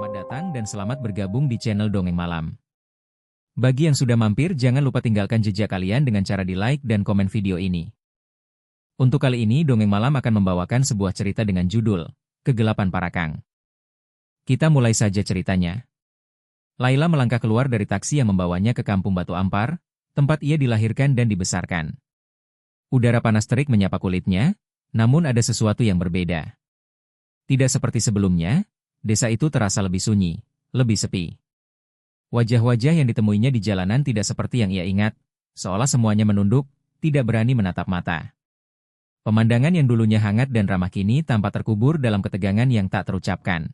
Selamat datang dan selamat bergabung di channel Dongeng Malam. Bagi yang sudah mampir, jangan lupa tinggalkan jejak kalian dengan cara di like dan komen video ini. Untuk kali ini, Dongeng Malam akan membawakan sebuah cerita dengan judul, Kegelapan Parakang. Kita mulai saja ceritanya. Laila melangkah keluar dari taksi yang membawanya ke Kampung Batu Ampar, tempat ia dilahirkan dan dibesarkan. Udara panas terik menyapa kulitnya, namun ada sesuatu yang berbeda. Tidak seperti sebelumnya, desa itu terasa lebih sunyi, lebih sepi. Wajah-wajah yang ditemuinya di jalanan tidak seperti yang ia ingat, seolah semuanya menunduk, tidak berani menatap mata. Pemandangan yang dulunya hangat dan ramah kini tampak terkubur dalam ketegangan yang tak terucapkan.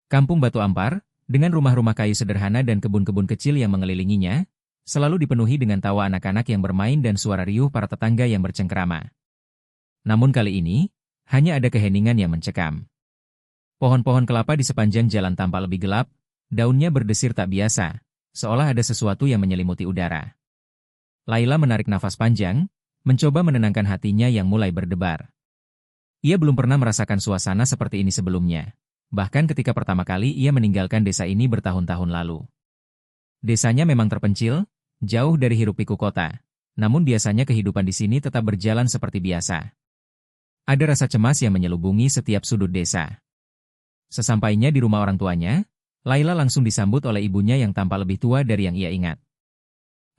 Kampung Batu Ampar, dengan rumah-rumah kayu sederhana dan kebun-kebun kecil yang mengelilinginya, selalu dipenuhi dengan tawa anak-anak yang bermain dan suara riuh para tetangga yang bercengkerama. Namun kali ini, hanya ada keheningan yang mencekam. Pohon-pohon kelapa di sepanjang jalan tampak lebih gelap, daunnya berdesir tak biasa, seolah ada sesuatu yang menyelimuti udara. Laila menarik nafas panjang, mencoba menenangkan hatinya yang mulai berdebar. Ia belum pernah merasakan suasana seperti ini sebelumnya, bahkan ketika pertama kali ia meninggalkan desa ini bertahun-tahun lalu. Desanya memang terpencil, jauh dari hiruk-pikuk kota, namun biasanya kehidupan di sini tetap berjalan seperti biasa. Ada rasa cemas yang menyelubungi setiap sudut desa. Sesampainya di rumah orang tuanya, Laila langsung disambut oleh ibunya yang tampak lebih tua dari yang ia ingat.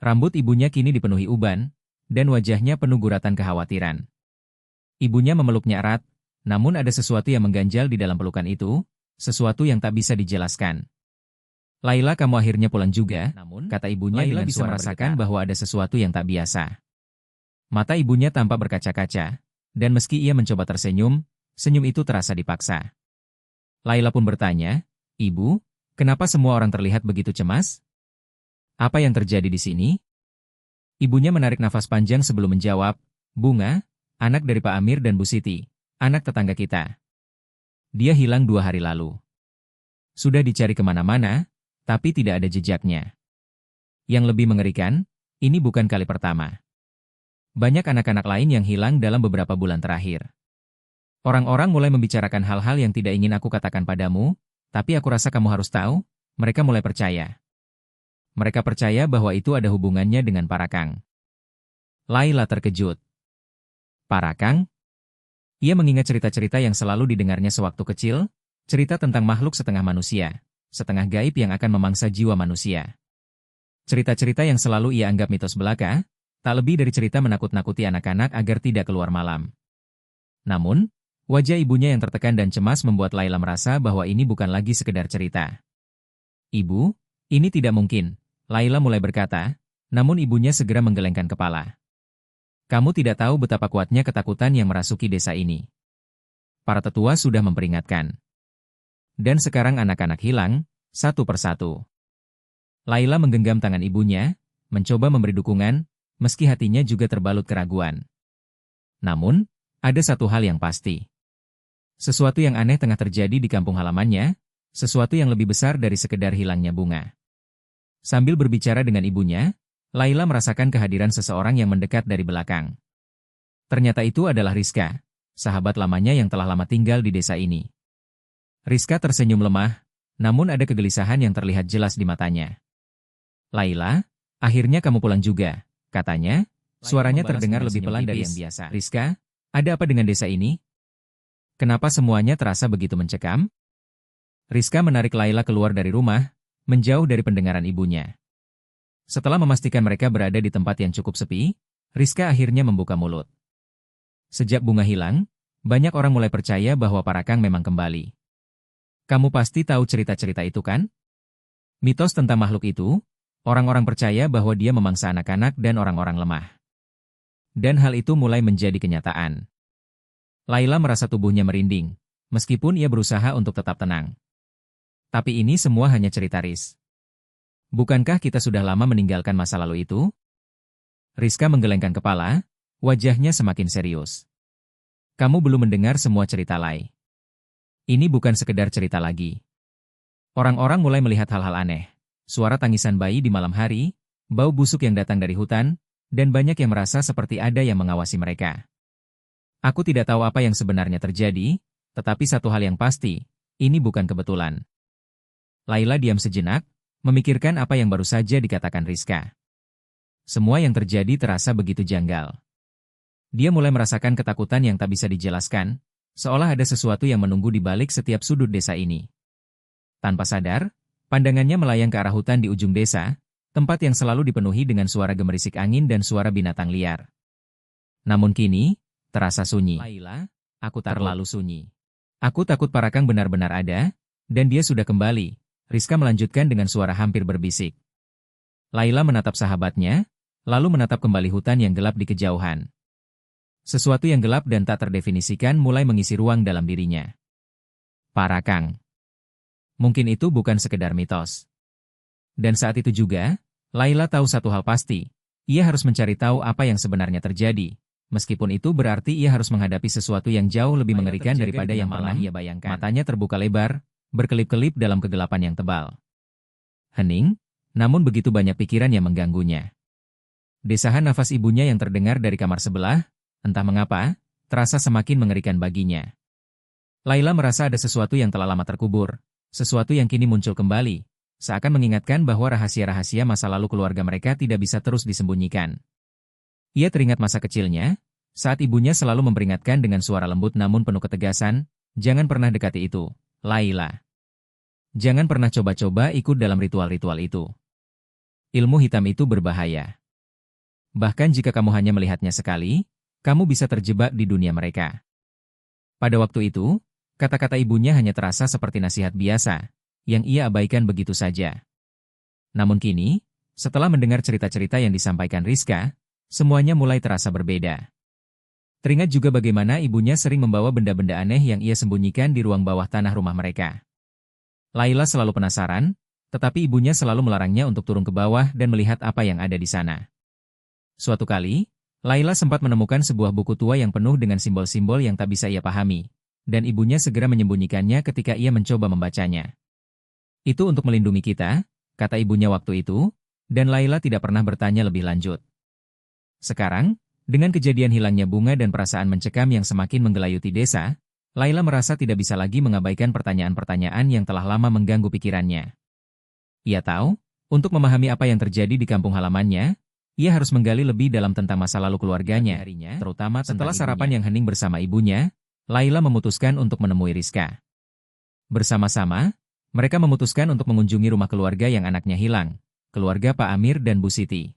Rambut ibunya kini dipenuhi uban, dan wajahnya penuh guratan kekhawatiran. Ibunya memeluknya erat, namun ada sesuatu yang mengganjal di dalam pelukan itu, sesuatu yang tak bisa dijelaskan. "Laila, kamu akhirnya pulang juga," kata ibunya dengan bisa merasakan bahwa ada sesuatu yang tak biasa. Mata ibunya tampak berkaca-kaca, dan meski ia mencoba tersenyum, senyum itu terasa dipaksa. Laila pun bertanya, "Ibu, kenapa semua orang terlihat begitu cemas? Apa yang terjadi di sini?" Ibunya menarik nafas panjang sebelum menjawab, "Bunga, anak dari Pak Amir dan Bu Siti, anak tetangga kita. Dia hilang 2 hari lalu. Sudah dicari kemana-mana, tapi tidak ada jejaknya. Yang lebih mengerikan, ini bukan kali pertama. Banyak anak-anak lain yang hilang dalam beberapa bulan terakhir. Orang-orang mulai membicarakan hal-hal yang tidak ingin aku katakan padamu, tapi aku rasa kamu harus tahu, mereka mulai percaya. Mereka percaya bahwa itu ada hubungannya dengan Parakang." Laila terkejut. Parakang? Ia mengingat cerita-cerita yang selalu didengarnya sewaktu kecil, cerita tentang makhluk setengah manusia, setengah gaib yang akan memangsa jiwa manusia. Cerita-cerita yang selalu ia anggap mitos belaka, tak lebih dari cerita menakut-nakuti anak-anak agar tidak keluar malam. Namun, wajah ibunya yang tertekan dan cemas membuat Laila merasa bahwa ini bukan lagi sekedar cerita. "Ibu, ini tidak mungkin," Laila mulai berkata, namun ibunya segera menggelengkan kepala. "Kamu tidak tahu betapa kuatnya ketakutan yang merasuki desa ini. Para tetua sudah memperingatkan. Dan sekarang anak-anak hilang, satu persatu." Laila menggenggam tangan ibunya, mencoba memberi dukungan, meski hatinya juga terbalut keraguan. Namun, ada satu hal yang pasti. Sesuatu yang aneh tengah terjadi di kampung halamannya, sesuatu yang lebih besar dari sekedar hilangnya bunga. Sambil berbicara dengan ibunya, Laila merasakan kehadiran seseorang yang mendekat dari belakang. Ternyata itu adalah Rizka, sahabat lamanya yang telah lama tinggal di desa ini. Rizka tersenyum lemah, namun ada kegelisahan yang terlihat jelas di matanya. "Laila, akhirnya kamu pulang juga," katanya. Suaranya terdengar lebih pelan dari yang biasa. "Rizka, ada apa dengan desa ini? Kenapa semuanya terasa begitu mencekam?" Rizka menarik Laila keluar dari rumah, menjauh dari pendengaran ibunya. Setelah memastikan mereka berada di tempat yang cukup sepi, Rizka akhirnya membuka mulut. "Sejak bunga hilang, banyak orang mulai percaya bahwa Parakang memang kembali. Kamu pasti tahu cerita-cerita itu kan? Mitos tentang makhluk itu, orang-orang percaya bahwa dia memangsa anak-anak dan orang-orang lemah. Dan hal itu mulai menjadi kenyataan." Laila merasa tubuhnya merinding, meskipun ia berusaha untuk tetap tenang. "Tapi ini semua hanya cerita Riz. Bukankah kita sudah lama meninggalkan masa lalu itu?" Rizka menggelengkan kepala, wajahnya semakin serius. "Kamu belum mendengar semua cerita Lai. Ini bukan sekedar cerita lagi. Orang-orang mulai melihat hal-hal aneh. Suara tangisan bayi di malam hari, bau busuk yang datang dari hutan, dan banyak yang merasa seperti ada yang mengawasi mereka. Aku tidak tahu apa yang sebenarnya terjadi, tetapi satu hal yang pasti, ini bukan kebetulan. Laila diam sejenak, memikirkan apa yang baru saja dikatakan Rizka. Semua yang terjadi terasa begitu janggal. Dia mulai merasakan ketakutan yang tak bisa dijelaskan, seolah ada sesuatu yang menunggu di balik setiap sudut desa ini. Tanpa sadar, pandangannya melayang ke arah hutan di ujung desa, tempat yang selalu dipenuhi dengan suara gemerisik angin dan suara binatang liar. Namun kini, terasa sunyi. Laila, aku terlalu sunyi. Aku takut Parakang benar-benar ada, dan dia sudah kembali. Rizka melanjutkan dengan suara hampir berbisik. Laila menatap sahabatnya, lalu menatap kembali hutan yang gelap di kejauhan. Sesuatu yang gelap dan tak terdefinisikan mulai mengisi ruang dalam dirinya. Parakang. Mungkin itu bukan sekedar mitos. Dan saat itu juga, Laila tahu satu hal pasti. Ia harus mencari tahu apa yang sebenarnya terjadi. Meskipun itu berarti ia harus menghadapi sesuatu yang jauh lebih mengerikan daripada yang pernah ia bayangkan. Matanya terbuka lebar, berkelip-kelip dalam kegelapan yang tebal. Hening, namun begitu banyak pikiran yang mengganggunya. Desahan nafas ibunya yang terdengar dari kamar sebelah, entah mengapa, terasa semakin mengerikan baginya. Laila merasa ada sesuatu yang telah lama terkubur, sesuatu yang kini muncul kembali, seakan mengingatkan bahwa rahasia-rahasia masa lalu keluarga mereka tidak bisa terus disembunyikan. Ia teringat masa kecilnya, saat ibunya selalu memperingatkan dengan suara lembut namun penuh ketegasan, jangan pernah dekati itu, Laila. Jangan pernah coba-coba ikut dalam ritual-ritual itu. Ilmu hitam itu berbahaya. Bahkan jika kamu hanya melihatnya sekali, kamu bisa terjebak di dunia mereka. Pada waktu itu, kata-kata ibunya hanya terasa seperti nasihat biasa, yang ia abaikan begitu saja. Namun kini, setelah mendengar cerita-cerita yang disampaikan Rizka, semuanya mulai terasa berbeda. Teringat juga bagaimana ibunya sering membawa benda-benda aneh yang ia sembunyikan di ruang bawah tanah rumah mereka. Laila selalu penasaran, tetapi ibunya selalu melarangnya untuk turun ke bawah dan melihat apa yang ada di sana. Suatu kali, Laila sempat menemukan sebuah buku tua yang penuh dengan simbol-simbol yang tak bisa ia pahami, dan ibunya segera menyembunyikannya ketika ia mencoba membacanya. Itu untuk melindungi kita, kata ibunya waktu itu, dan Laila tidak pernah bertanya lebih lanjut. Sekarang, dengan kejadian hilangnya bunga dan perasaan mencekam yang semakin menggelayuti desa, Laila merasa tidak bisa lagi mengabaikan pertanyaan-pertanyaan yang telah lama mengganggu pikirannya. Ia tahu, untuk memahami apa yang terjadi di kampung halamannya, ia harus menggali lebih dalam tentang masa lalu keluarganya, terutama setelah sarapan yang hening bersama ibunya, Laila memutuskan untuk menemui Rizka. Bersama-sama, mereka memutuskan untuk mengunjungi rumah keluarga yang anaknya hilang, keluarga Pak Amir dan Bu Siti.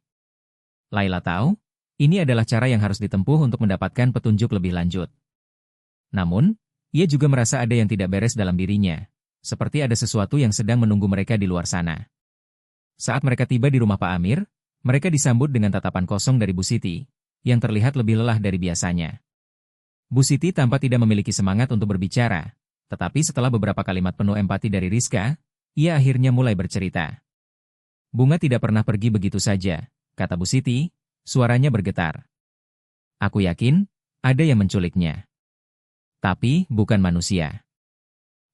Laila tahu, ini adalah cara yang harus ditempuh untuk mendapatkan petunjuk lebih lanjut. Namun, ia juga merasa ada yang tidak beres dalam dirinya, seperti ada sesuatu yang sedang menunggu mereka di luar sana. Saat mereka tiba di rumah Pak Amir, mereka disambut dengan tatapan kosong dari Bu Siti, yang terlihat lebih lelah dari biasanya. Bu Siti tampak tidak memiliki semangat untuk berbicara, tetapi setelah beberapa kalimat penuh empati dari Rizka, ia akhirnya mulai bercerita. Bunga tidak pernah pergi begitu saja, kata Bu Siti, suaranya bergetar. Aku yakin, ada yang menculiknya. Tapi, bukan manusia.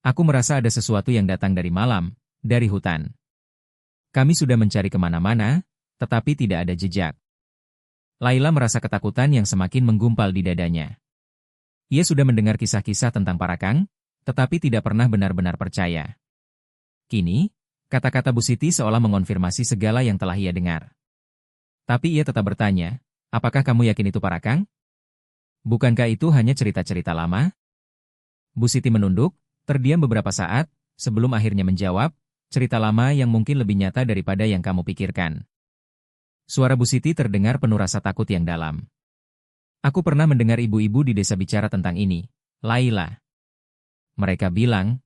Aku merasa ada sesuatu yang datang dari malam, dari hutan. Kami sudah mencari kemana-mana, tetapi tidak ada jejak. Laila merasa ketakutan yang semakin menggumpal di dadanya. Ia sudah mendengar kisah-kisah tentang Parakang, tetapi tidak pernah benar-benar percaya. Kini, kata-kata Bu Siti seolah mengonfirmasi segala yang telah ia dengar. Tapi ia tetap bertanya, apakah kamu yakin itu Parakang? Bukankah itu hanya cerita-cerita lama? Bu Siti menunduk, terdiam beberapa saat, sebelum akhirnya menjawab, cerita lama yang mungkin lebih nyata daripada yang kamu pikirkan. Suara Bu Siti terdengar penuh rasa takut yang dalam. Aku pernah mendengar ibu-ibu di desa bicara tentang ini, Laila. Mereka bilang,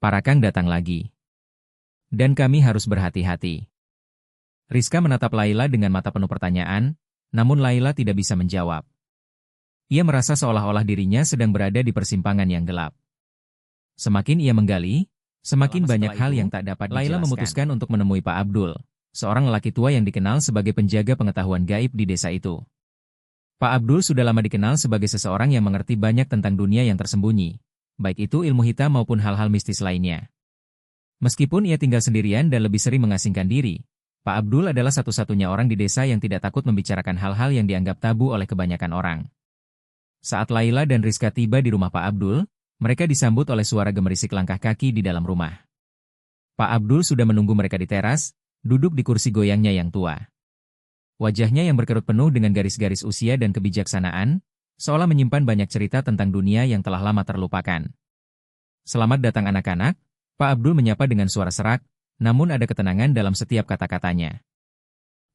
Parakang datang lagi. Dan kami harus berhati-hati. Rizka menatap Laila dengan mata penuh pertanyaan, namun Laila tidak bisa menjawab. Ia merasa seolah-olah dirinya sedang berada di persimpangan yang gelap. Semakin ia menggali, semakin banyak hal yang tak dapat dijelaskan. Laila memutuskan untuk menemui Pak Abdul, seorang lelaki tua yang dikenal sebagai penjaga pengetahuan gaib di desa itu. Pak Abdul sudah lama dikenal sebagai seseorang yang mengerti banyak tentang dunia yang tersembunyi, baik itu ilmu hitam maupun hal-hal mistis lainnya. Meskipun ia tinggal sendirian dan lebih sering mengasingkan diri, Pak Abdul adalah satu-satunya orang di desa yang tidak takut membicarakan hal-hal yang dianggap tabu oleh kebanyakan orang. Saat Laila dan Rizka tiba di rumah Pak Abdul, mereka disambut oleh suara gemerisik langkah kaki di dalam rumah. Pak Abdul sudah menunggu mereka di teras, duduk di kursi goyangnya yang tua. Wajahnya yang berkerut penuh dengan garis-garis usia dan kebijaksanaan, seolah menyimpan banyak cerita tentang dunia yang telah lama terlupakan. Selamat datang anak-anak, Pak Abdul menyapa dengan suara serak, namun ada ketenangan dalam setiap kata-katanya.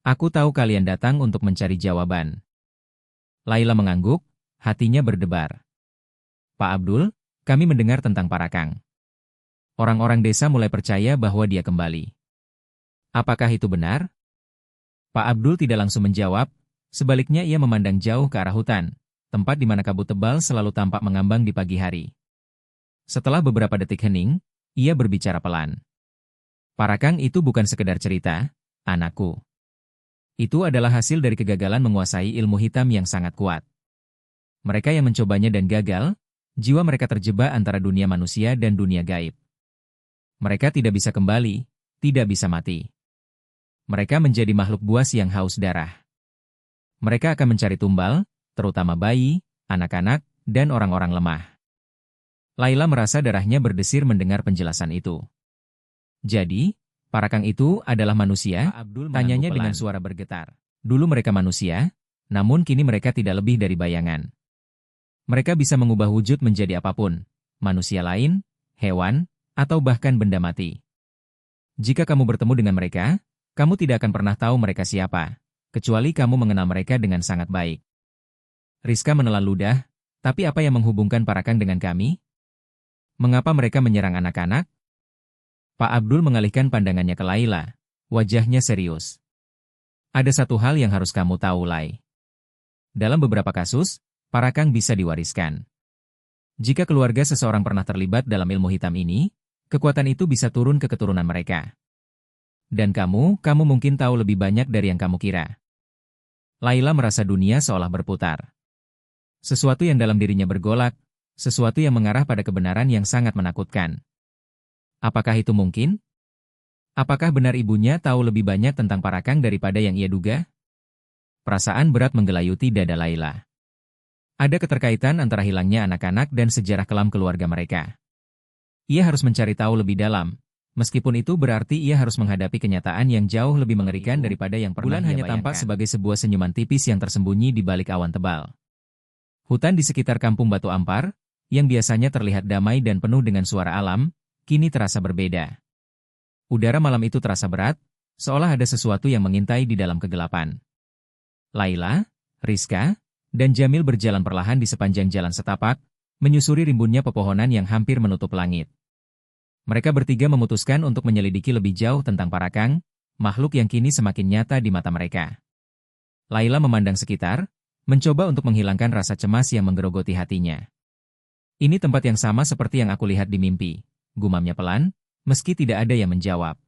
Aku tahu kalian datang untuk mencari jawaban. Laila mengangguk, hatinya berdebar. Pak Abdul, kami mendengar tentang Parakang. Orang-orang desa mulai percaya bahwa dia kembali. Apakah itu benar? Pak Abdul tidak langsung menjawab, sebaliknya ia memandang jauh ke arah hutan, tempat di mana kabut tebal selalu tampak mengambang di pagi hari. Setelah beberapa detik hening, ia berbicara pelan. Parakang itu bukan sekedar cerita, anakku. Itu adalah hasil dari kegagalan menguasai ilmu hitam yang sangat kuat. Mereka yang mencobanya dan gagal, jiwa mereka terjebak antara dunia manusia dan dunia gaib. Mereka tidak bisa kembali, tidak bisa mati. Mereka menjadi makhluk buas yang haus darah. Mereka akan mencari tumbal, terutama bayi, anak-anak, dan orang-orang lemah. Laila merasa darahnya berdesir mendengar penjelasan itu. Jadi, Parakang itu adalah manusia? Tanyanya dengan suara bergetar. Dulu mereka manusia, namun kini mereka tidak lebih dari bayangan. Mereka bisa mengubah wujud menjadi apapun, manusia lain, hewan, atau bahkan benda mati. Jika kamu bertemu dengan mereka, kamu tidak akan pernah tahu mereka siapa, kecuali kamu mengenal mereka dengan sangat baik. Rizka menelan ludah, tapi apa yang menghubungkan Parakang dengan kami? Mengapa mereka menyerang anak-anak? Pak Abdul mengalihkan pandangannya ke Laila, wajahnya serius. Ada satu hal yang harus kamu tahu, Lai. Dalam beberapa kasus, Parakang bisa diwariskan. Jika keluarga seseorang pernah terlibat dalam ilmu hitam ini, kekuatan itu bisa turun ke keturunan mereka. Dan kamu mungkin tahu lebih banyak dari yang kamu kira. Laila merasa dunia seolah berputar. Sesuatu yang dalam dirinya bergolak, sesuatu yang mengarah pada kebenaran yang sangat menakutkan. Apakah itu mungkin? Apakah benar ibunya tahu lebih banyak tentang Parakang daripada yang ia duga? Perasaan berat menggelayuti dada Laila. Ada keterkaitan antara hilangnya anak-anak dan sejarah kelam keluarga mereka. Ia harus mencari tahu lebih dalam, meskipun itu berarti ia harus menghadapi kenyataan yang jauh lebih mengerikan daripada yang pernah ia bayangkan. Bulan hanya tampak sebagai sebuah senyuman tipis yang tersembunyi di balik awan tebal. Hutan di sekitar kampung Batu Ampar, yang biasanya terlihat damai dan penuh dengan suara alam, kini terasa berbeda. Udara malam itu terasa berat, seolah ada sesuatu yang mengintai di dalam kegelapan. Laila, Rizka, dan Jamil berjalan perlahan di sepanjang jalan setapak, menyusuri rimbunnya pepohonan yang hampir menutup langit. Mereka bertiga memutuskan untuk menyelidiki lebih jauh tentang Parakang, makhluk yang kini semakin nyata di mata mereka. Laila memandang sekitar, mencoba untuk menghilangkan rasa cemas yang menggerogoti hatinya. Ini tempat yang sama seperti yang aku lihat di mimpi, gumamnya pelan, meski tidak ada yang menjawab.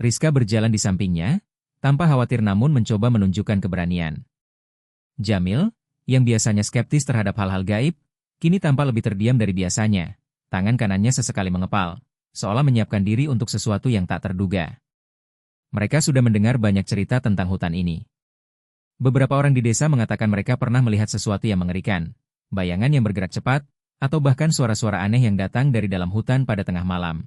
Rizka berjalan di sampingnya, tanpa khawatir namun mencoba menunjukkan keberanian. Jamil, yang biasanya skeptis terhadap hal-hal gaib, kini tampak lebih terdiam dari biasanya. Tangan kanannya sesekali mengepal, seolah menyiapkan diri untuk sesuatu yang tak terduga. Mereka sudah mendengar banyak cerita tentang hutan ini. Beberapa orang di desa mengatakan mereka pernah melihat sesuatu yang mengerikan, bayangan yang bergerak cepat, atau bahkan suara-suara aneh yang datang dari dalam hutan pada tengah malam.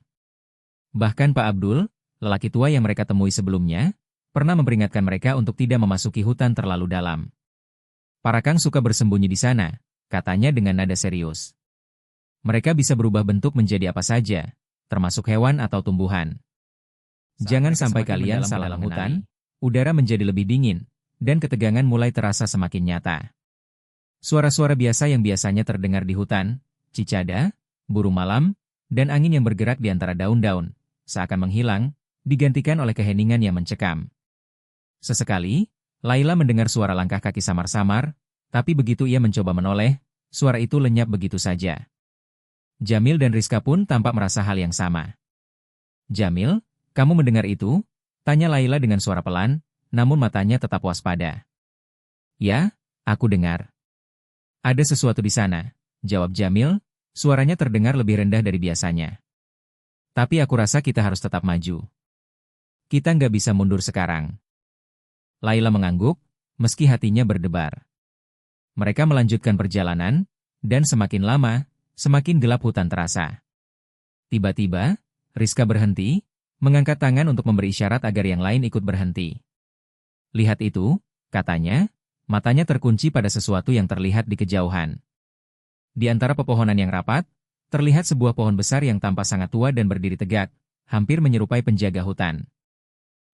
Bahkan Pak Abdul, lelaki tua yang mereka temui sebelumnya, pernah memperingatkan mereka untuk tidak memasuki hutan terlalu dalam. Parakang suka bersembunyi di sana, katanya dengan nada serius. Mereka bisa berubah bentuk menjadi apa saja, termasuk hewan atau tumbuhan. Jangan sampai kalian salah dalam hutan, udara menjadi lebih dingin, dan ketegangan mulai terasa semakin nyata. Suara-suara biasa yang biasanya terdengar di hutan, cicada, burung malam, dan angin yang bergerak di antara daun-daun, seakan menghilang, digantikan oleh keheningan yang mencekam. Sesekali, Laila mendengar suara langkah kaki samar-samar, tapi begitu ia mencoba menoleh, suara itu lenyap begitu saja. Jamil dan Rizka pun tampak merasa hal yang sama. Jamil, kamu mendengar itu? Tanya Laila dengan suara pelan, namun matanya tetap waspada. Ya, aku dengar. Ada sesuatu di sana, jawab Jamil, suaranya terdengar lebih rendah dari biasanya. Tapi aku rasa kita harus tetap maju. Kita nggak bisa mundur sekarang. Laila mengangguk, meski hatinya berdebar. Mereka melanjutkan perjalanan, dan semakin lama, semakin gelap hutan terasa. Tiba-tiba, Rizka berhenti, mengangkat tangan untuk memberi isyarat agar yang lain ikut berhenti. Lihat itu, katanya, matanya terkunci pada sesuatu yang terlihat di kejauhan. Di antara pepohonan yang rapat, terlihat sebuah pohon besar yang tampak sangat tua dan berdiri tegak, hampir menyerupai penjaga hutan.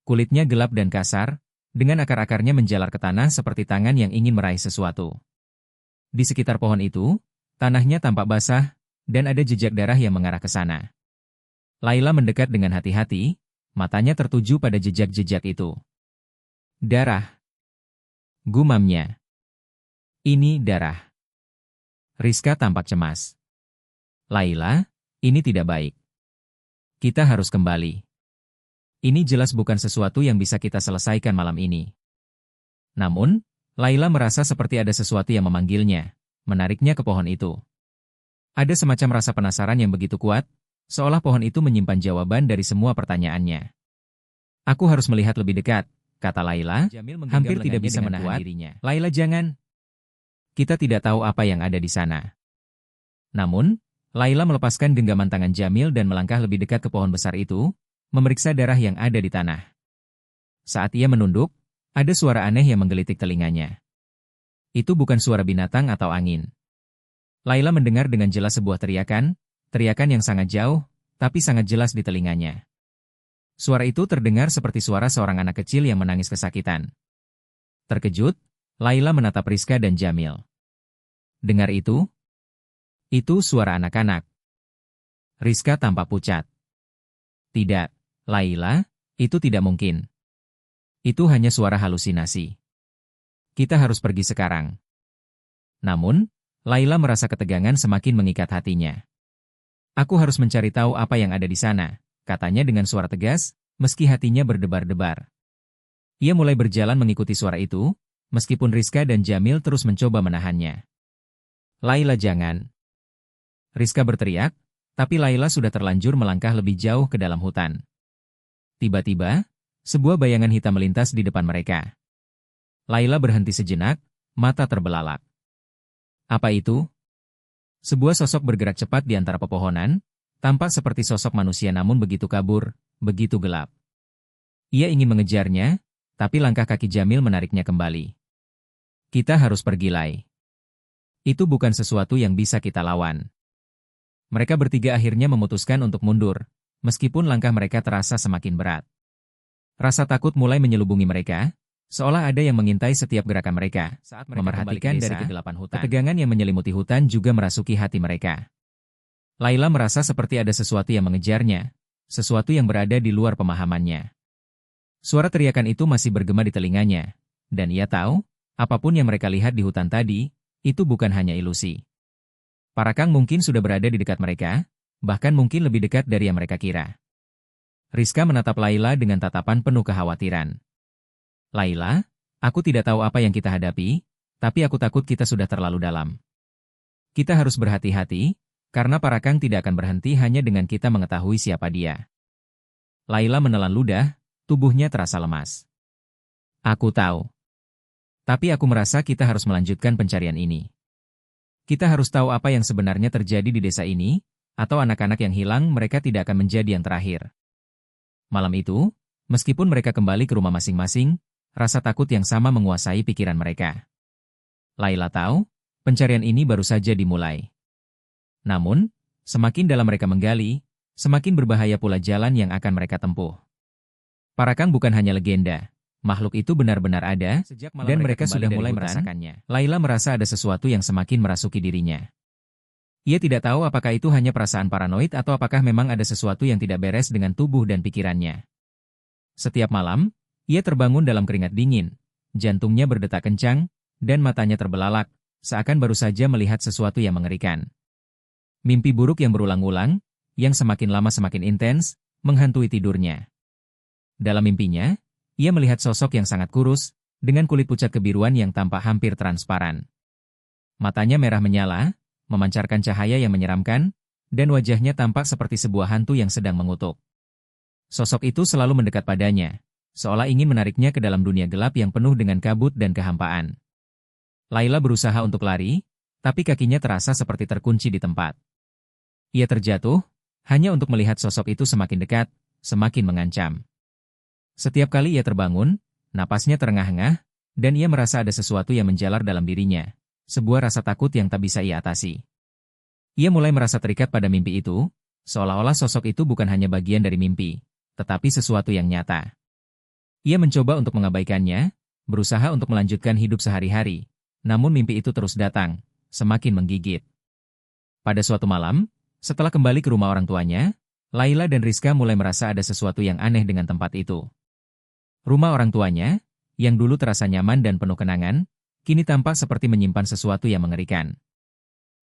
Kulitnya gelap dan kasar, dengan akar-akarnya menjalar ke tanah seperti tangan yang ingin meraih sesuatu. Di sekitar pohon itu, tanahnya tampak basah, dan ada jejak darah yang mengarah ke sana. Laila mendekat dengan hati-hati, matanya tertuju pada jejak-jejak itu. Darah. Gumamnya. Ini darah. Rizka tampak cemas. Laila, ini tidak baik. Kita harus kembali. Ini jelas bukan sesuatu yang bisa kita selesaikan malam ini. Namun, Laila merasa seperti ada sesuatu yang memanggilnya, menariknya ke pohon itu. Ada semacam rasa penasaran yang begitu kuat, seolah pohon itu menyimpan jawaban dari semua pertanyaannya. Aku harus melihat lebih dekat, kata Laila, hampir tidak bisa menahan dirinya. Laila jangan. Kita tidak tahu apa yang ada di sana. Namun, Laila melepaskan genggaman tangan Jamil dan melangkah lebih dekat ke pohon besar itu, memeriksa darah yang ada di tanah. Saat ia menunduk, ada suara aneh yang menggelitik telinganya. Itu bukan suara binatang atau angin. Laila mendengar dengan jelas sebuah teriakan yang sangat jauh, tapi sangat jelas di telinganya. Suara itu terdengar seperti suara seorang anak kecil yang menangis kesakitan. Terkejut, Laila menatap Rizka dan Jamil. Dengar itu? Itu suara anak-anak. Rizka tampak pucat. Tidak, Laila, itu tidak mungkin. Itu hanya suara halusinasi. Kita harus pergi sekarang. Namun, Laila merasa ketegangan semakin mengikat hatinya. Aku harus mencari tahu apa yang ada di sana, katanya dengan suara tegas, meski hatinya berdebar-debar. Ia mulai berjalan mengikuti suara itu, meskipun Rizka dan Jamil terus mencoba menahannya. Laila jangan. Rizka berteriak, tapi Laila sudah terlanjur melangkah lebih jauh ke dalam hutan. Tiba-tiba, sebuah bayangan hitam melintas di depan mereka. Laila berhenti sejenak, mata terbelalak. Apa itu? Sebuah sosok bergerak cepat di antara pepohonan, tampak seperti sosok manusia namun begitu kabur, begitu gelap. Ia ingin mengejarnya, tapi langkah kaki Jamil menariknya kembali. Kita harus pergi, Lai. Itu bukan sesuatu yang bisa kita lawan. Mereka bertiga akhirnya memutuskan untuk mundur, meskipun langkah mereka terasa semakin berat. Rasa takut mulai menyelubungi mereka, seolah ada yang mengintai setiap gerakan mereka. Saat mereka memerhatikan dari kegelapan hutan, ketegangan yang menyelimuti hutan juga merasuki hati mereka. Laila merasa seperti ada sesuatu yang mengejarnya, sesuatu yang berada di luar pemahamannya. Suara teriakan itu masih bergema di telinganya, dan ia tahu, apapun yang mereka lihat di hutan tadi, itu bukan hanya ilusi. Para Kang mungkin sudah berada di dekat mereka, bahkan mungkin lebih dekat dari yang mereka kira. Rizka menatap Laila dengan tatapan penuh kekhawatiran. Laila, aku tidak tahu apa yang kita hadapi, tapi aku takut kita sudah terlalu dalam. Kita harus berhati-hati, karena para Kang tidak akan berhenti hanya dengan kita mengetahui siapa dia. Laila menelan ludah, tubuhnya terasa lemas. Aku tahu. Tapi aku merasa kita harus melanjutkan pencarian ini. Kita harus tahu apa yang sebenarnya terjadi di desa ini, atau anak-anak yang hilang mereka tidak akan menjadi yang terakhir. Malam itu, meskipun mereka kembali ke rumah masing-masing, rasa takut yang sama menguasai pikiran mereka. Laila tahu, pencarian ini baru saja dimulai. Namun, semakin dalam mereka menggali, semakin berbahaya pula jalan yang akan mereka tempuh. Para Kang bukan hanya legenda. Makhluk itu benar-benar ada, dan mereka sudah mulai merasakannya. Laila merasa ada sesuatu yang semakin merasuki dirinya. Ia tidak tahu apakah itu hanya perasaan paranoid atau apakah memang ada sesuatu yang tidak beres dengan tubuh dan pikirannya. Setiap malam, ia terbangun dalam keringat dingin, jantungnya berdetak kencang, dan matanya terbelalak, seakan baru saja melihat sesuatu yang mengerikan. Mimpi buruk yang berulang-ulang, yang semakin lama semakin intens, menghantui tidurnya. Dalam mimpinya, ia melihat sosok yang sangat kurus, dengan kulit pucat kebiruan yang tampak hampir transparan. Matanya merah menyala, memancarkan cahaya yang menyeramkan, dan wajahnya tampak seperti sebuah hantu yang sedang mengutuk. Sosok itu selalu mendekat padanya, seolah ingin menariknya ke dalam dunia gelap yang penuh dengan kabut dan kehampaan. Laila berusaha untuk lari, tapi kakinya terasa seperti terkunci di tempat. Ia terjatuh, hanya untuk melihat sosok itu semakin dekat, semakin mengancam. Setiap kali ia terbangun, napasnya terengah-engah, dan ia merasa ada sesuatu yang menjalar dalam dirinya, sebuah rasa takut yang tak bisa ia atasi. Ia mulai merasa terikat pada mimpi itu, seolah-olah sosok itu bukan hanya bagian dari mimpi, tetapi sesuatu yang nyata. Ia mencoba untuk mengabaikannya, berusaha untuk melanjutkan hidup sehari-hari, namun mimpi itu terus datang, semakin menggigit. Pada suatu malam, setelah kembali ke rumah orang tuanya, Laila dan Rizka mulai merasa ada sesuatu yang aneh dengan tempat itu. Rumah orang tuanya, yang dulu terasa nyaman dan penuh kenangan, kini tampak seperti menyimpan sesuatu yang mengerikan.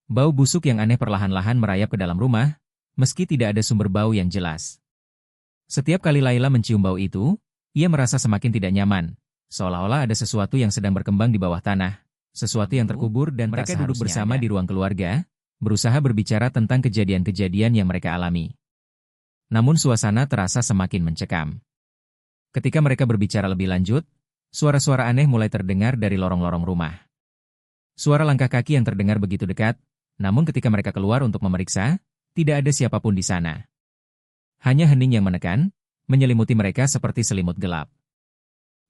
Bau busuk yang aneh perlahan-lahan merayap ke dalam rumah, meski tidak ada sumber bau yang jelas. Setiap kali Laila mencium bau itu, ia merasa semakin tidak nyaman, seolah-olah ada sesuatu yang sedang berkembang di bawah tanah, sesuatu yang terkubur dan mereka duduk bersama di ruang keluarga, berusaha berbicara tentang kejadian-kejadian yang mereka alami. Namun suasana terasa semakin mencekam. Ketika mereka berbicara lebih lanjut, suara-suara aneh mulai terdengar dari lorong-lorong rumah. Suara langkah kaki yang terdengar begitu dekat, namun ketika mereka keluar untuk memeriksa, tidak ada siapapun di sana. Hanya hening yang menekan, menyelimuti mereka seperti selimut gelap.